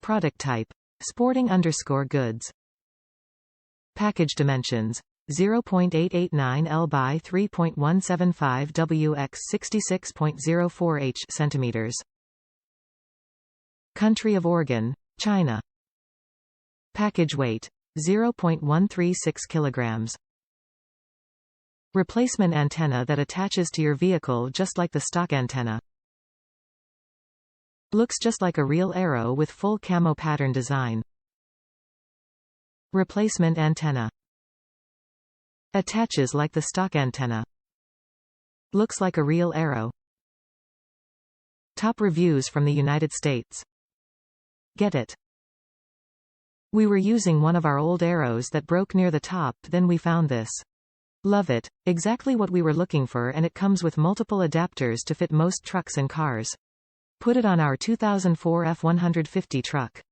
Product type: sporting_goods. Package dimensions: 0.889 L by 3.175 W x 66.04 H centimeters. Country of origin: China. Package weight: 0.136 kilograms. Replacement antenna that attaches to your vehicle just like the stock antenna. Looks just like a real arrow with full camo pattern design. Replacement antenna. Attaches like the stock antenna. Looks like a real arrow. Top reviews from the United States. Get it. We were using one of our old arrows that broke near the top, then we found this. Love it. Exactly what we were looking for, and it comes with multiple adapters to fit most trucks and cars. Put it on our 2004 F150 truck.